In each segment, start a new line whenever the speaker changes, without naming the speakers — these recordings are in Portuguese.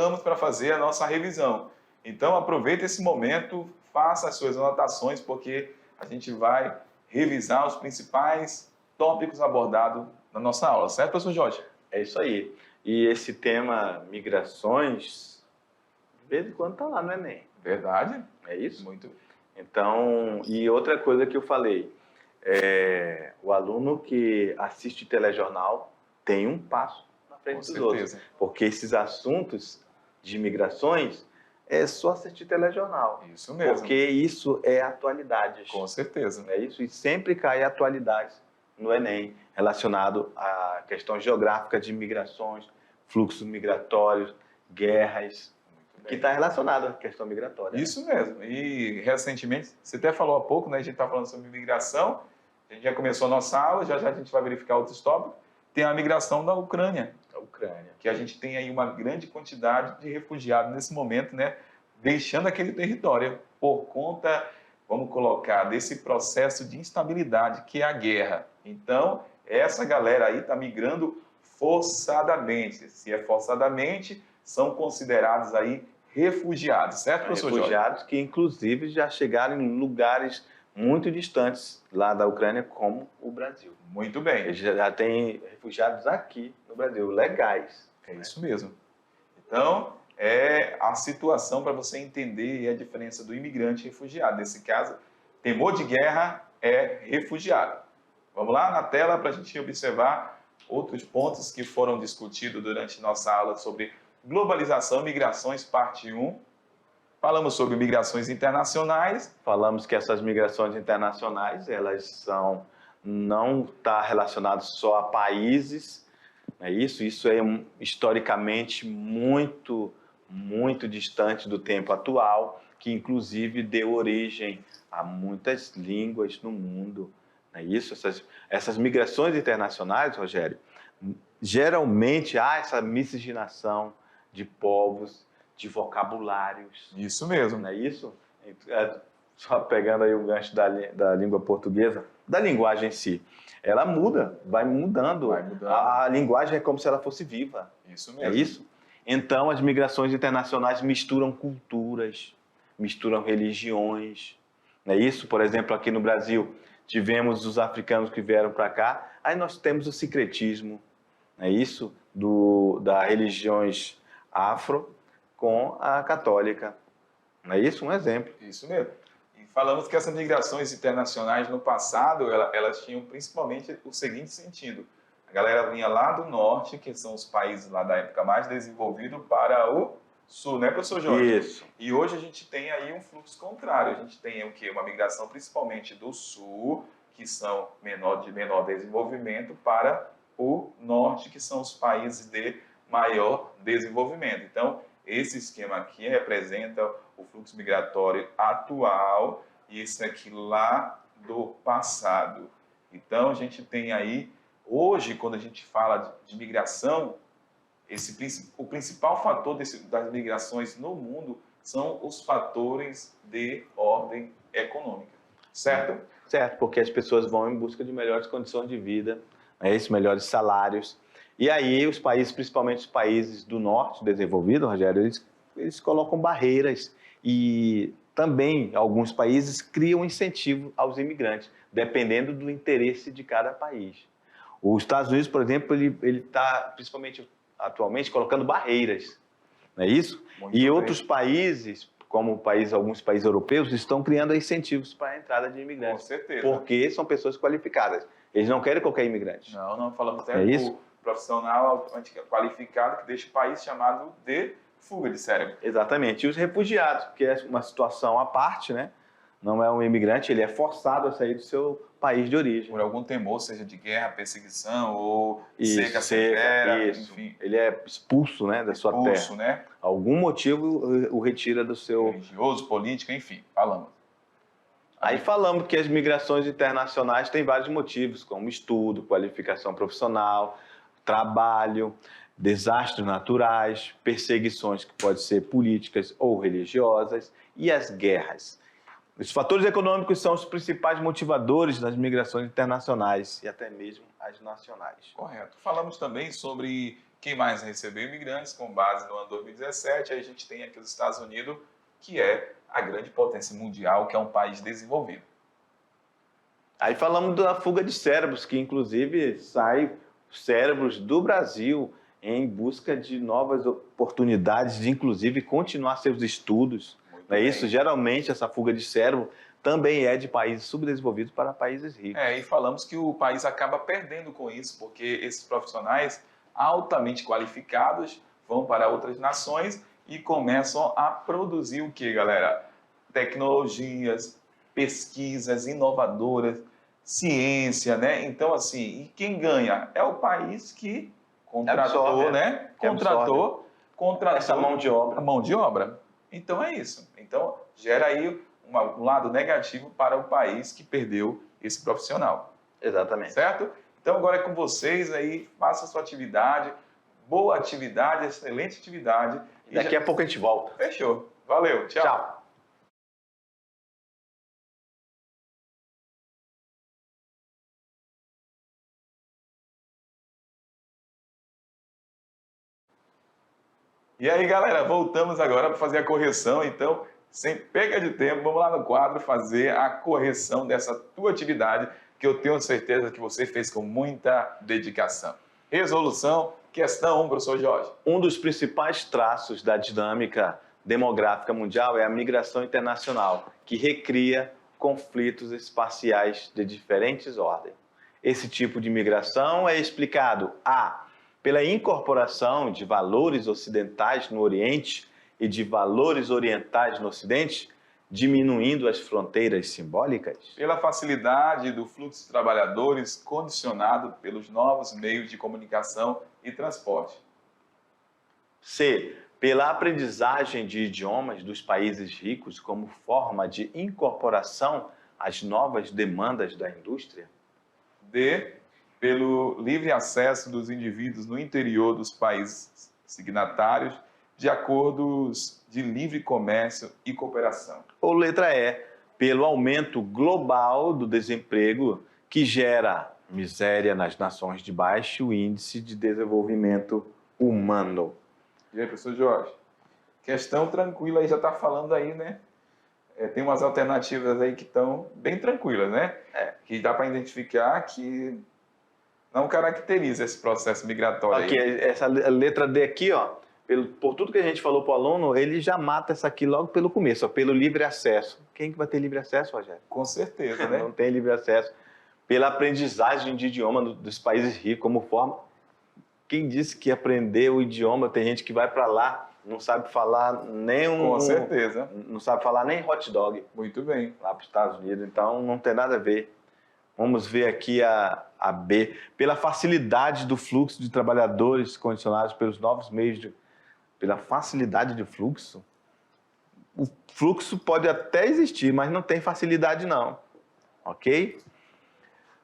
voltamos para fazer a nossa revisão. Então, aproveita esse momento, faça as suas anotações, porque a gente vai revisar os principais tópicos abordados na nossa aula, certo, professor Jorge?
É isso aí. E esse tema migrações, de vez em quando está lá no Enem.
Verdade?
É isso?
Muito.
Então, e outra coisa que eu falei, o aluno que assiste telejornal tem um passo na frente dos outros. Porque esses assuntos de migrações é só assistir telejornal.
Isso mesmo.
Porque isso é atualidade.
Com certeza.
É isso, e sempre cai atualidade no Enem, relacionado à questão geográfica de migrações, fluxos migratórios, guerras, que está relacionado à questão migratória.
Isso mesmo. E recentemente, você até falou há pouco, né? A gente está falando sobre migração, a gente já começou a nossa aula, já já a gente vai verificar outros tópicos. Tem a migração da Ucrânia.
A Ucrânia.
Que a gente tem aí uma grande quantidade de refugiados nesse momento, né? Deixando aquele território por conta, vamos colocar, desse processo de instabilidade que é a guerra. Então, essa galera aí está migrando forçadamente. Se é forçadamente, são considerados aí refugiados, certo, professor Jorge?
Refugiados que, inclusive, já chegaram em lugares muito distantes lá da Ucrânia, como o Brasil.
Muito bem.
Já tem refugiados aqui no Brasil, legais.
É isso mesmo. Então, é a situação para você entender a diferença do imigrante e refugiado. Nesse caso, temor de guerra é refugiado. Vamos lá na tela para a gente observar outros pontos que foram discutidos durante nossa aula sobre globalização e migrações, parte 1. Falamos sobre migrações internacionais.
Falamos que essas migrações internacionais, elas não está relacionadas só a países, é isso? Isso é historicamente muito distante do tempo atual, que inclusive deu origem a muitas línguas no mundo, não é isso? Essas migrações internacionais, Rogério, geralmente há essa miscigenação de povos, de vocabulários.
Isso mesmo.
Não é isso? Só pegando aí o gancho da língua portuguesa, da linguagem em si. Ela muda, vai mudando. A linguagem é como se ela fosse viva.
Isso mesmo.
É isso? Então, as migrações internacionais misturam culturas, misturam religiões. Não é isso? Por exemplo, aqui no Brasil, tivemos os africanos que vieram para cá, aí nós temos o sincretismo, não é isso? Das religiões afro com a católica. Não é isso? Um exemplo.
Isso mesmo. E falamos que essas migrações internacionais no passado, elas tinham principalmente o seguinte sentido. A galera vinha lá do norte, que são os países lá da época mais desenvolvidos, para o sul, né, professor Jorge?
Isso.
E hoje a gente tem aí um fluxo contrário. A gente tem o quê? Uma migração principalmente do sul, que são de menor desenvolvimento, para o norte, que são os países de maior desenvolvimento. Então, esse esquema aqui representa o fluxo migratório atual e esse aqui lá do passado. Então, a gente tem aí, hoje, quando a gente fala de migração, o principal fator das migrações no mundo são os fatores de ordem econômica, certo?
Certo, porque as pessoas vão em busca de melhores condições de vida, melhores salários. E aí os países, principalmente os países do norte desenvolvido, Rogério, eles colocam barreiras e também alguns países criam incentivo aos imigrantes, dependendo do interesse de cada país. Os Estados Unidos, por exemplo, ele está, principalmente atualmente, colocando barreiras, não é isso?
Muito
e
bem.
Outros países, como alguns países europeus, estão criando incentivos para a entrada de imigrantes.
Com certeza.
Porque são pessoas qualificadas. Eles não querem qualquer imigrante.
Não falamos até do profissional qualificado que deixa o país chamado de fuga de cérebro.
Exatamente. E os refugiados, que é uma situação à parte, né? Não é um imigrante, ele é forçado a sair do seu país de origem.
Por algum temor, seja de guerra, perseguição ou seca severa, enfim.
Ele é expulso, né, da sua terra.
Né?
Algum motivo o retira do seu...
religioso, político, enfim, falamos.
Aí falamos que as migrações internacionais têm vários motivos, como estudo, qualificação profissional, trabalho, desastres naturais, perseguições que podem ser políticas ou religiosas e as guerras. Os fatores econômicos são os principais motivadores das migrações internacionais e até mesmo as nacionais.
Correto. Falamos também sobre Quem mais recebeu imigrantes com base no ano 2017? Aí a gente tem aqui os Estados Unidos, que é a grande potência mundial, que é um país desenvolvido.
Aí falamos da fuga de cérebros, que inclusive sai cérebros do Brasil em busca de novas oportunidades de, inclusive, continuar seus estudos. Não é isso? Geralmente, essa fuga de cérebro também é de países subdesenvolvidos para países ricos.
E falamos que o país acaba perdendo com isso, porque esses profissionais altamente qualificados vão para outras nações e começam a produzir o que, galera? Tecnologias, pesquisas inovadoras, ciência, né? Então, assim, e quem ganha? É o país que contratou, né? Contratou
essa mão de obra.
A mão de obra. Então, é isso. Então, gera aí um lado negativo para o país que perdeu esse profissional.
Exatamente.
Certo? Então, agora é com vocês aí, faça a sua atividade, boa atividade, excelente atividade.
E daqui a pouco a gente volta.
Fechou. Valeu, tchau.
Tchau.
E aí, galera, voltamos agora para fazer a correção. Então, sem perda de tempo, vamos lá no quadro fazer a correção dessa tua atividade, que eu tenho certeza que você fez com muita dedicação. Resolução, questão 1, professor Jorge.
Um dos principais traços da dinâmica demográfica mundial é a migração internacional, que recria conflitos espaciais de diferentes ordens. Esse tipo de migração é explicado pela incorporação de valores ocidentais no Oriente e de valores orientais no Ocidente, diminuindo as fronteiras simbólicas.
Pela facilidade do fluxo de trabalhadores condicionado pelos novos meios de comunicação e transporte.
C. Pela aprendizagem de idiomas dos países ricos como forma de incorporação às novas demandas da indústria.
D. Pelo livre acesso dos indivíduos no interior dos países signatários de acordos de livre comércio e cooperação.
Ou letra E. Pelo aumento global do desemprego que gera miséria nas nações de baixo índice de desenvolvimento humano.
E aí, professor Jorge? Questão tranquila aí, já está falando aí, né? Tem umas alternativas aí que estão bem tranquilas, né? Que dá para identificar que não caracteriza esse processo migratório.
Aqui, essa letra D aqui, ó, por tudo que a gente falou para o aluno, ele já mata essa aqui logo pelo começo, ó, pelo livre acesso. Quem que vai ter livre acesso, Rogério?
Com certeza, né?
Não tem livre acesso. Pela aprendizagem de idioma dos países ricos como forma. Quem disse que aprender o idioma, tem gente que vai para lá, não sabe falar nem
Com certeza.
Não sabe falar nem hot dog.
Muito bem.
Lá para os Estados Unidos, então não tem nada a ver. Vamos ver aqui a B. Pela facilidade do fluxo de trabalhadores condicionados pelos novos meios de... Pela facilidade de fluxo? O fluxo pode até existir, mas não tem facilidade não. Ok?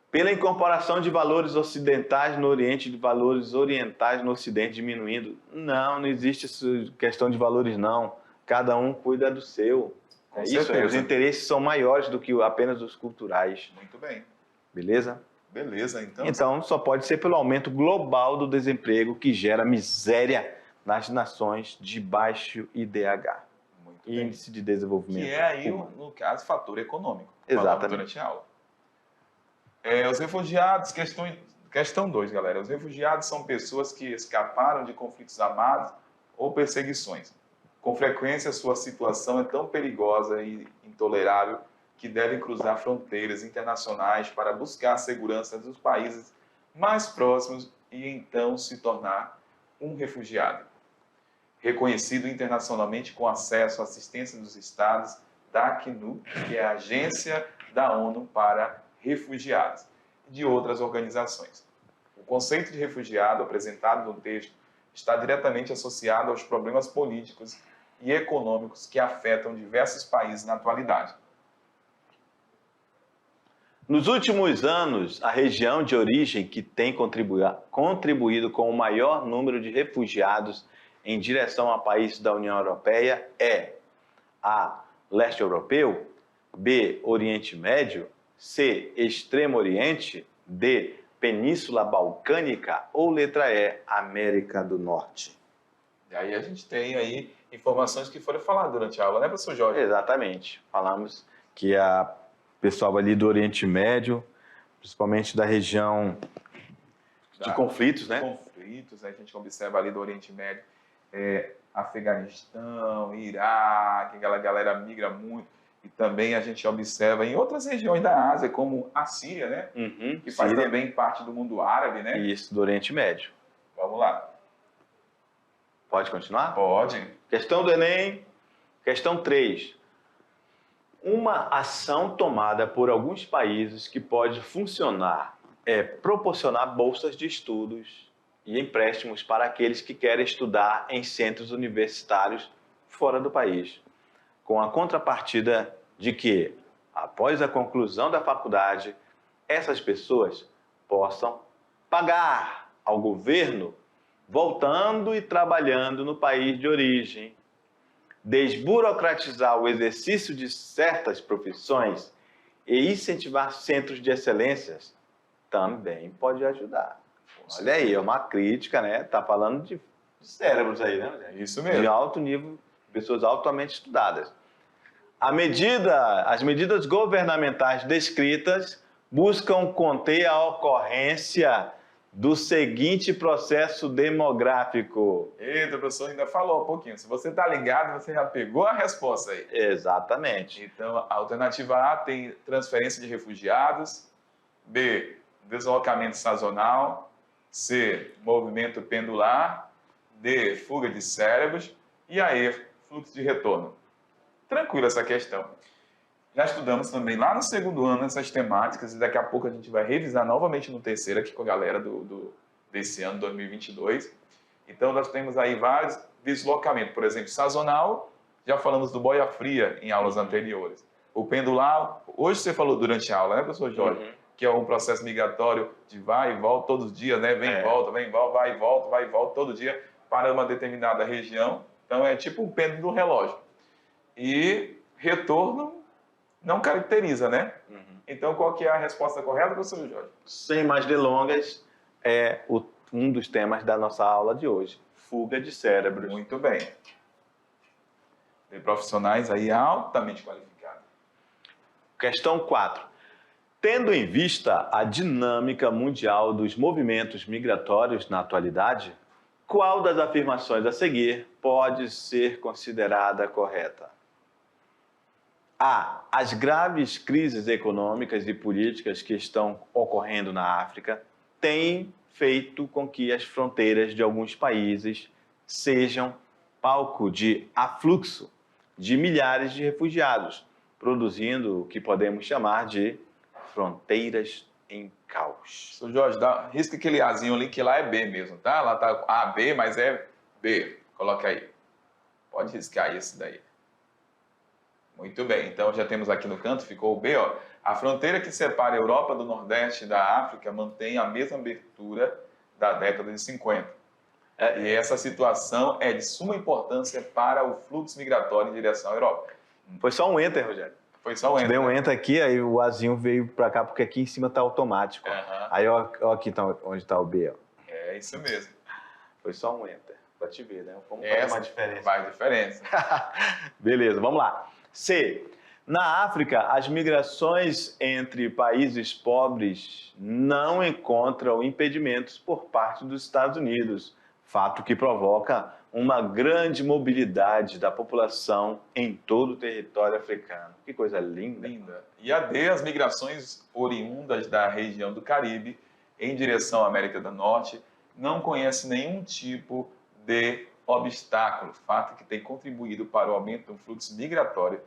Pela incorporação de valores ocidentais no Oriente e de valores orientais no Ocidente diminuindo. Não existe essa questão de valores não. Cada um cuida do seu.
Com
isso,
certeza.
Os interesses são maiores do que apenas os culturais.
Muito bem.
Beleza?
Beleza, então.
Então, só pode ser pelo aumento global do desemprego que gera miséria nas nações de baixo IDH.
Muito bem.
Índice de Desenvolvimento.
Que é aí, no caso, fator econômico.
Exatamente.
Durante a aula. Os refugiados, questão 2, galera. Os refugiados são pessoas que escaparam de conflitos armados ou perseguições. Com frequência, sua situação é tão perigosa e intolerável que devem cruzar fronteiras internacionais para buscar a segurança dos países mais próximos e então se tornar um refugiado. Reconhecido internacionalmente com acesso à assistência dos Estados da Acnur, que é a Agência da ONU para Refugiados, e de outras organizações. O conceito de refugiado apresentado no texto está diretamente associado aos problemas políticos e econômicos que afetam diversos países na atualidade.
Nos últimos anos, a região de origem que tem contribuído com o maior número de refugiados em direção a países da União Europeia é A. Leste Europeu, B. Oriente Médio, C. Extremo Oriente, D. Península Balcânica ou letra E, América do Norte?
E aí a gente tem aí informações que foram faladas durante a aula, né, professor Jorge?
Exatamente. Falamos que a pessoal ali do Oriente Médio, principalmente da região de conflitos, né?
Conflitos, né? A gente observa ali do Oriente Médio, Afeganistão, Iraque, aquela galera migra muito. E também a gente observa em outras regiões da Ásia, como a Síria, né?
Uhum,
Que faz
Síria.
também parte do mundo árabe, né?
Isso, do Oriente Médio.
Vamos lá.
Pode continuar?
Pode.
Questão do Enem, questão 3. Uma ação tomada por alguns países que pode funcionar é proporcionar bolsas de estudos e empréstimos para aqueles que querem estudar em centros universitários fora do país, com a contrapartida de que, após a conclusão da faculdade, essas pessoas possam pagar ao governo voltando e trabalhando no país de origem, desburocratizar o exercício de certas profissões e incentivar centros de excelências também pode ajudar. Olha aí, é uma crítica, né? Tá falando de cérebros aí, né?
Isso mesmo.
De alto nível, pessoas altamente estudadas. As medidas governamentais descritas buscam conter a ocorrência do seguinte processo demográfico.
Eita, o professor ainda falou um pouquinho. Se você está ligado, você já pegou a resposta aí.
Exatamente.
Então, a alternativa A tem transferência de refugiados, B, deslocamento sazonal, C, movimento pendular, D, fuga de cérebros e a E, fluxo de retorno. Tranquila essa questão. Já estudamos também lá no segundo ano essas temáticas e daqui a pouco a gente vai revisar novamente no terceiro aqui com a galera desse ano, 2022. Então, nós temos aí vários deslocamentos. Por exemplo, sazonal, já falamos do boia fria em aulas anteriores. O pendular, hoje você falou durante a aula, né, professor Jorge?
Uhum.
Que é um processo migratório de vai e volta todos os dias, né? Vem e volta, vai e volta todo dia para uma determinada região. Então, é tipo um pêndulo do relógio. E retorno não caracteriza, né?
Uhum.
Então, qual que é a resposta correta, professor Jorge?
Sem mais delongas, é um dos temas da nossa aula de hoje. Fuga de cérebros.
Muito bem. Tem profissionais aí altamente qualificados.
Questão 4. Tendo em vista a dinâmica mundial dos movimentos migratórios na atualidade, qual das afirmações a seguir pode ser considerada correta? A. As graves crises econômicas e políticas que estão ocorrendo na África têm feito com que as fronteiras de alguns países sejam palco de afluxo de milhares de refugiados, produzindo o que podemos chamar de fronteiras em caos.
Professor Jorge, risca aquele Azinho ali que lá é B mesmo, tá? Lá tá A, B, mas é B. Coloca aí. Pode riscar esse daí. Muito bem, então já temos aqui no canto, ficou o B, ó. A fronteira que separa a Europa do Nordeste da África mantém a mesma abertura da década de 50. E essa situação é de suma importância para o fluxo migratório em direção à Europa.
Foi só um enter, Rogério.
Foi só um enter.
Deu um enter aqui, aí o Azinho veio para cá, porque aqui em cima tá automático.
Uhum.
Aí ó, aqui tá, onde está o B. Ó.
É isso mesmo.
Foi só um enter, para te ver, né? Como
Essa
faz uma diferença.
Faz diferença.
Beleza, vamos lá. C. Na África, as migrações entre países pobres não encontram impedimentos por parte dos Estados Unidos, fato que provoca uma grande mobilidade da população em todo o território africano. Que coisa linda.
Linda. E a D, as migrações oriundas da região do Caribe em direção à América do Norte não conhece nenhum tipo de obstáculo, fato que tem contribuído para o aumento do fluxo migratório.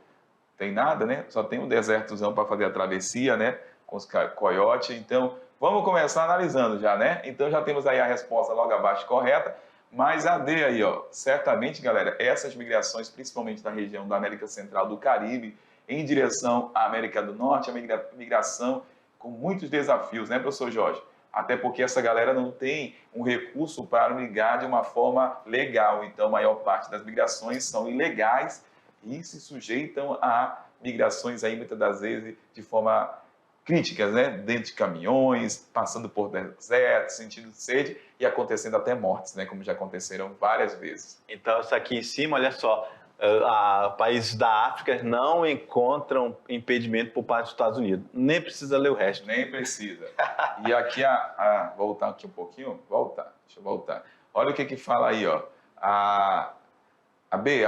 Tem nada, né? Só tem um desertozão para fazer a travessia, né? Com os coiotes. Então, vamos começar analisando já, né? Então, já temos aí a resposta logo abaixo correta, mas a D aí, ó. Certamente, galera, essas migrações, principalmente da região da América Central, do Caribe, em direção à América do Norte, a migração com muitos desafios, né, professor Jorge? Até porque essa galera não tem um recurso para migrar de uma forma legal. Então, a maior parte das migrações são ilegais e se sujeitam a migrações aí, muitas das vezes, de forma críticas, né? Dentro de caminhões, passando por desertos, sentindo sede e acontecendo até mortes, né? Como já aconteceram várias vezes.
Então, isso aqui em cima, olha só, países da África não encontram impedimento por parte dos Estados Unidos. Nem precisa ler o resto.
Nem precisa. E aqui, voltar aqui um pouquinho, deixa eu voltar. Olha o que fala aí, ó. A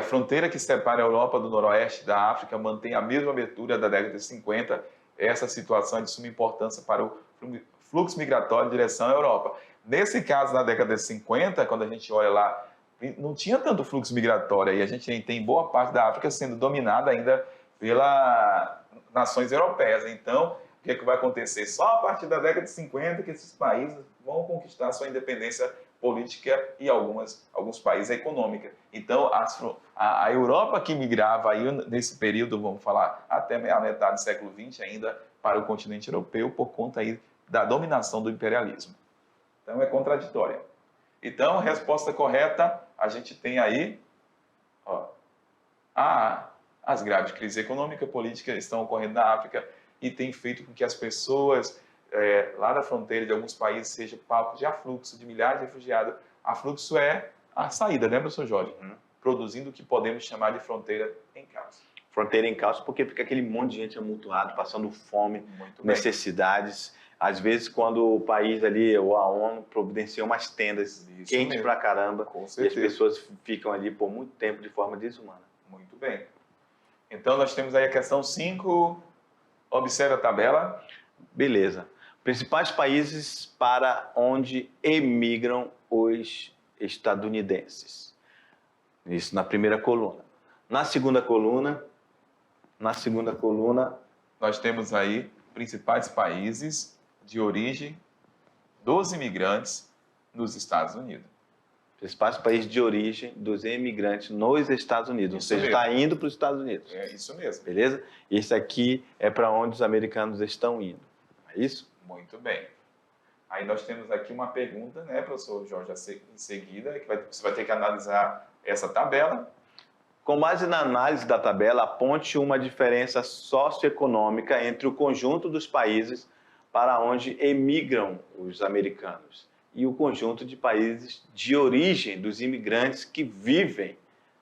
fronteira que separa a Europa do noroeste da África mantém a mesma abertura da década de 50. Essa situação é de suma importância para o fluxo migratório em direção à Europa. Nesse caso, na década de 50, quando a gente olha lá, não tinha tanto fluxo migratório, e a gente tem boa parte da África sendo dominada ainda pelas nações europeias. Então, o que vai acontecer? Só a partir da década de 50 que esses países vão conquistar sua independência política e alguns países econômica. Então, a Europa que migrava aí nesse período, vamos falar, até a metade do século XX ainda, para o continente europeu, por conta aí da dominação do imperialismo. Então, é contraditória. Então, resposta correta, a gente tem aí, as graves crises econômica e política estão ocorrendo na África e tem feito com que as pessoas lá da fronteira de alguns países sejam palco de afluxo de milhares de refugiados. Afluxo é a saída, né, professor Jorge? Produzindo o que podemos chamar de fronteira em caos.
Fronteira em caos porque fica aquele monte de gente amontoado, passando fome, necessidades. Às vezes, quando o país ali, ou a ONU, providencia umas tendas quentes pra caramba, e as pessoas ficam ali por muito tempo de forma desumana.
Muito bem. Então, nós temos aí a questão 5. Observe a tabela.
Beleza. Principais países para onde emigram os estadunidenses. Isso na primeira coluna. Na segunda coluna,
nós temos aí principais países de origem dos imigrantes nos Estados Unidos.
Principais países de origem dos imigrantes nos Estados Unidos.
Isso
ou seja, está indo para os Estados Unidos.
É isso mesmo.
Beleza? Esse aqui é para onde os americanos estão indo. É isso?
Muito bem. Aí nós temos aqui uma pergunta, né, professor Jorge, em seguida, que você vai ter que analisar essa tabela.
Com base na análise da tabela, aponte uma diferença socioeconômica entre o conjunto dos países para onde emigram os americanos e o conjunto de países de origem dos imigrantes que vivem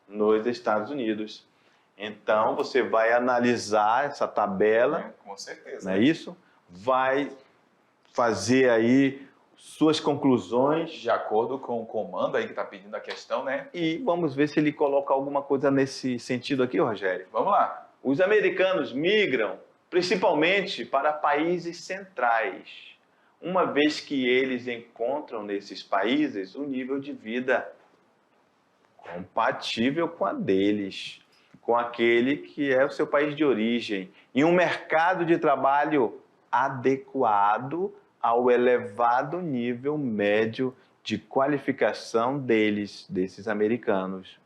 nos Estados Unidos. Então, você vai analisar essa tabela,
com certeza.
não é isso? Vai fazer aí suas conclusões.
De acordo com o comando aí que está pedindo a questão, né?
E vamos ver se ele coloca alguma coisa nesse sentido aqui, Rogério.
Vamos lá.
Os americanos migram principalmente para países centrais, uma vez que eles encontram nesses países um nível de vida compatível com a deles, com aquele que é o seu país de origem, e um mercado de trabalho adequado ao elevado nível médio de qualificação desses americanos.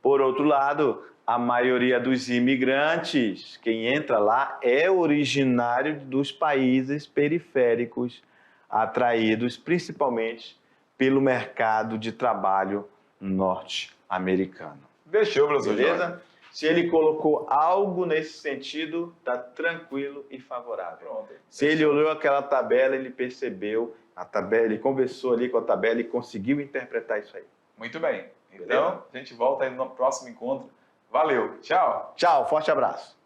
Por outro lado, a maioria dos imigrantes, quem entra lá, é originário dos países periféricos, atraídos principalmente pelo mercado de trabalho norte-americano.
Fechou, professor.
Beleza? Se ele colocou algo nesse sentido, está tranquilo e favorável.
Pronto.
Se ele olhou aquela tabela, ele percebeu a tabela, ele conversou ali com a tabela e conseguiu interpretar isso aí.
Muito bem. Então, a gente volta aí no próximo encontro. Valeu. Tchau.
Tchau, forte abraço.